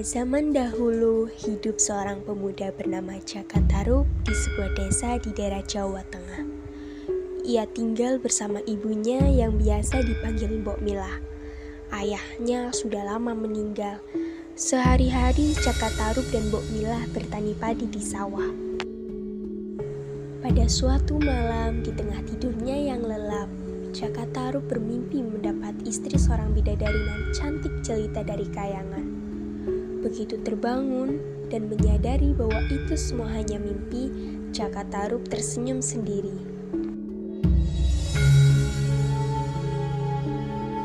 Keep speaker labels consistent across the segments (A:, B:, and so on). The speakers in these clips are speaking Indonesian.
A: Pada zaman dahulu, hidup seorang pemuda bernama Jaka Tarub di sebuah desa di daerah Jawa Tengah. Ia tinggal bersama ibunya yang biasa dipanggil Mbok Milah. Ayahnya sudah lama meninggal. Sehari-hari Jaka Tarub dan Mbok Milah bertani padi di sawah. Pada suatu malam di tengah tidurnya yang lelap, Jaka Tarub bermimpi mendapat istri seorang bidadari nan cantik jelita dari kayangan. Begitu terbangun dan menyadari bahwa itu semua hanya mimpi, Jaka Tarub tersenyum sendiri.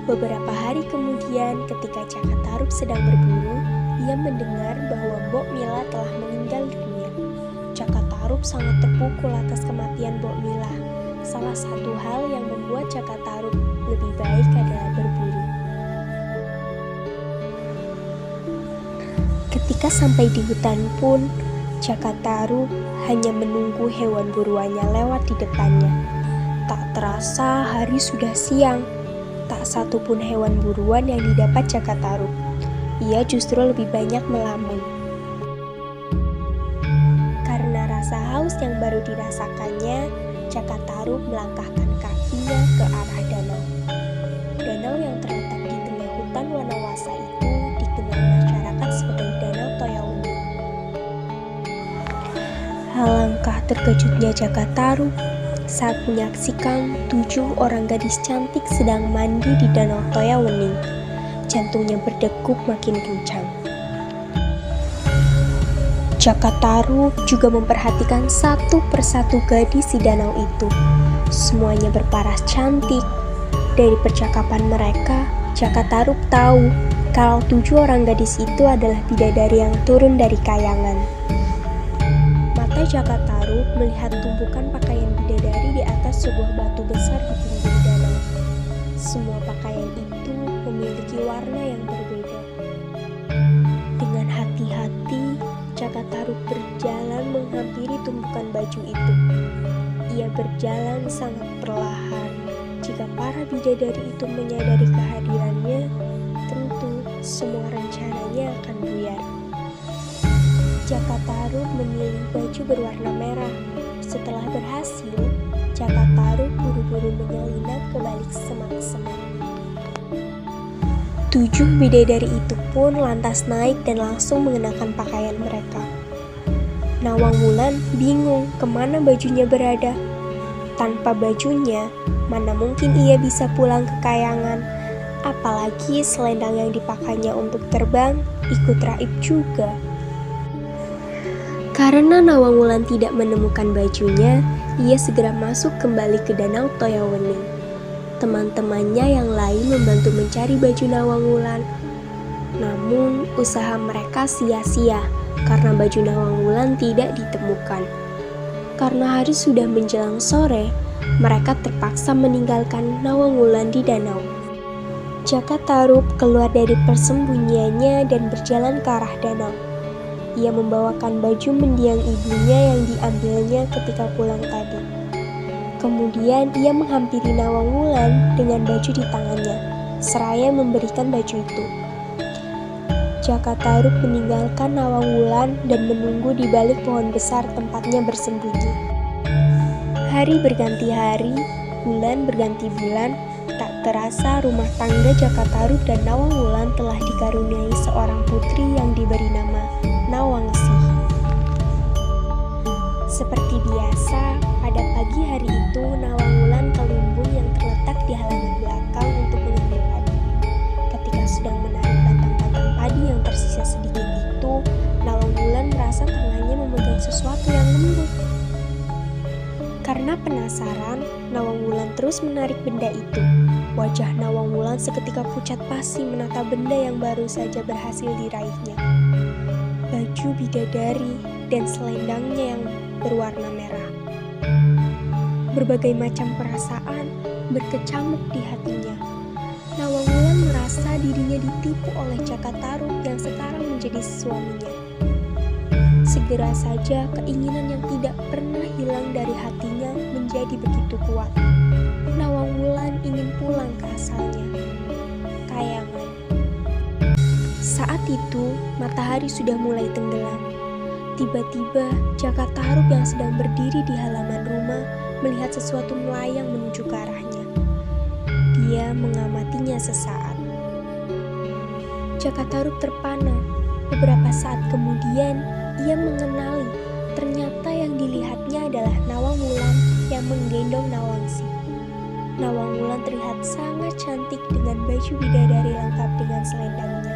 A: Beberapa hari kemudian, ketika Jaka Tarub sedang berburu, ia mendengar bahwa Mbok Milah telah meninggal dunia. Jaka Tarub sangat terpukul atas kematian Mbok Milah. Salah satu hal yang membuat Jaka Tarub lebih baik adalah berburu. Ketika sampai di hutan pun, Jaka Tarub hanya menunggu hewan buruannya lewat di depannya. Tak terasa hari sudah siang. Tak satu pun hewan buruan yang didapat Jaka Tarub. Ia justru lebih banyak melamun. Karena rasa haus yang baru dirasakannya, Jaka Tarub melangkahkan kakinya ke arah danau. Danau yang terletak di tengah hutan Wanawasa itu dikenal masyarakat sebagai Danau Toya Wening. Alangkah terkejutnya Jaka Tarub saat menyaksikan 7 orang gadis cantik sedang mandi di Danau Toya Wening. Jantungnya berdegup makin kencang. Jaka Tarub juga memperhatikan satu persatu gadis di danau itu. Semuanya berparas cantik. Dari percakapan mereka, Jaka Tarub tahu kalau 7 orang gadis itu adalah bidadari yang turun dari kayangan. Mata Jaka Tarub melihat tumpukan pakaian bidadari di atas sebuah batu besar di pinggir danau. Semua pakaian itu memiliki warna yang berbeda. Dengan hati-hati, Jaka Tarub berjalan menghampiri tumpukan baju itu. Ia berjalan sangat perlahan. Jika para bidadari itu menyadari kehadirannya, tentu semua rencananya akan buyar. Jaka Tarub memilih baju berwarna merah. Setelah berhasil, Jaka Tarub buru-buru menyelinap ke balik semak-semak. 7 bidadari itu pun lantas naik dan langsung mengenakan pakaian mereka. Nawang Wulan bingung kemana bajunya berada. Tanpa bajunya, mana mungkin ia bisa pulang ke kayangan. Apalagi selendang yang dipakainya untuk terbang ikut raib juga. Karena Nawang Wulan tidak menemukan bajunya, ia segera masuk kembali ke Danau Toya Wening. Teman-temannya yang lain membantu mencari baju Nawang Wulan. Namun, usaha mereka sia-sia karena baju Nawang Wulan tidak ditemukan. Karena hari sudah menjelang sore, mereka terpaksa meninggalkan Nawang Wulan di danau. Jaka Tarub keluar dari persembunyiannya dan berjalan ke arah danau. Ia membawakan baju mendiang ibunya yang diambilnya ketika pulang tadi. Kemudian ia menghampiri Nawang Wulan dengan baju di tangannya, seraya memberikan baju itu. Jaka Tarub meninggalkan Nawang Wulan dan menunggu di balik pohon besar tempatnya bersembunyi. Hari berganti hari, bulan berganti bulan, tak terasa rumah tangga Jaka Tarub dan Nawang Wulan telah dikaruniai seorang putri yang diberi nama Nawangsih. Seperti biasa, pada pagi hari itu Nawang Wulan ke lumbung yang terletak di halaman belakang untuk mengambil padi. Ketika sedang menarik batang-batang padi yang tersisa sedikit itu, Nawang Wulan merasa tangannya memegang sesuatu yang lembut. Karena penasaran, Nawang Wulan terus menarik benda itu. Wajah Nawang Wulan seketika pucat pasi menatap benda yang baru saja berhasil diraihnya. Baju bidadari dan selendangnya yang berwarna merah. Berbagai macam perasaan berkecamuk di hatinya. Nawang Wulan merasa dirinya ditipu oleh Jaka Tarub yang sekarang menjadi suaminya. Segera saja keinginan yang tidak pernah hilang dari hatinya menjadi begitu kuat. Nawang Wulan ingin pulang ke asalnya, kayangan. Saat itu, matahari sudah mulai tenggelam. Tiba-tiba, Jaka Tarub yang sedang berdiri di halaman rumah melihat sesuatu melayang menuju ke arahnya. Dia mengamatinya sesaat. Jaka Tarub terpana. Beberapa saat kemudian, ia mengenali ternyata yang dilihatnya adalah Nawang Wulan yang menggendong Nawangsi. Nawang Wulan terlihat sangat cantik dengan baju bidadari lengkap dengan selendangnya.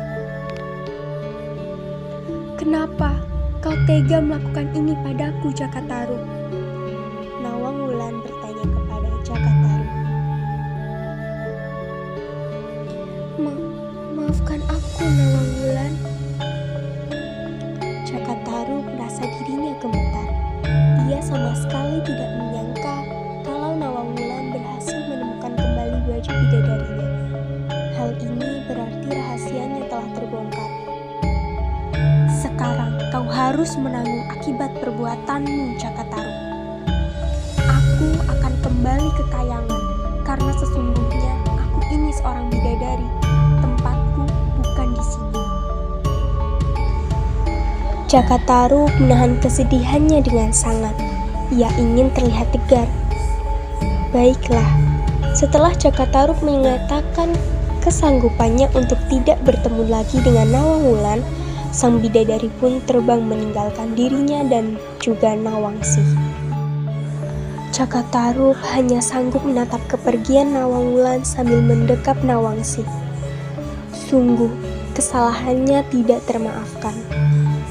A: "Kenapa kau tega melakukan ini padaku, Jaka Tarub?" Nawang Wulan bertanya kepada Jaka Tarub. Maafkan aku, Nawang Wulan." Jaka Tarub merasa dirinya gemetar. Ia sama sekali tidak menyangka kalau Nawang Wulan berhasil menemukan kembali baju bidadarinya. Hal ini berarti rahasianya telah terbongkar. "Sekarang kau harus menanggung akibat perbuatanmu, Jaka Tarub. Aku akan kembali ke kayangan karena sesungguhnya aku ini seorang bidadari. Tempatku bukan di sini." Jaka Tarub menahan kesedihannya dengan sangat. Ia ingin terlihat tegar. Baiklah, setelah Jaka Tarub menyatakan kesanggupannya untuk tidak bertemu lagi dengan Nawang Wulan, sang bidadari pun terbang meninggalkan dirinya dan juga Nawangsi. Jaka Tarub hanya sanggup menatap kepergian Nawang Wulan sambil mendekap Nawangsi. Sungguh, kesalahannya tidak termaafkan.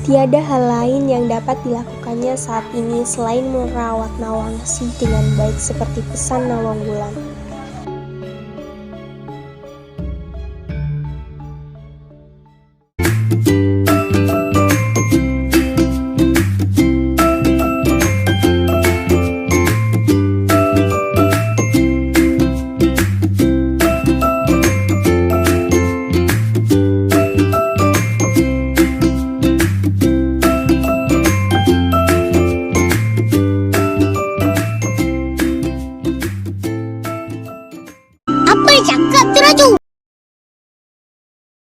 A: Tiada hal lain yang dapat dilakukannya saat ini selain merawat Nawangsi dengan baik seperti pesan Nawang Wulan.
B: Apa cakap tu Raju?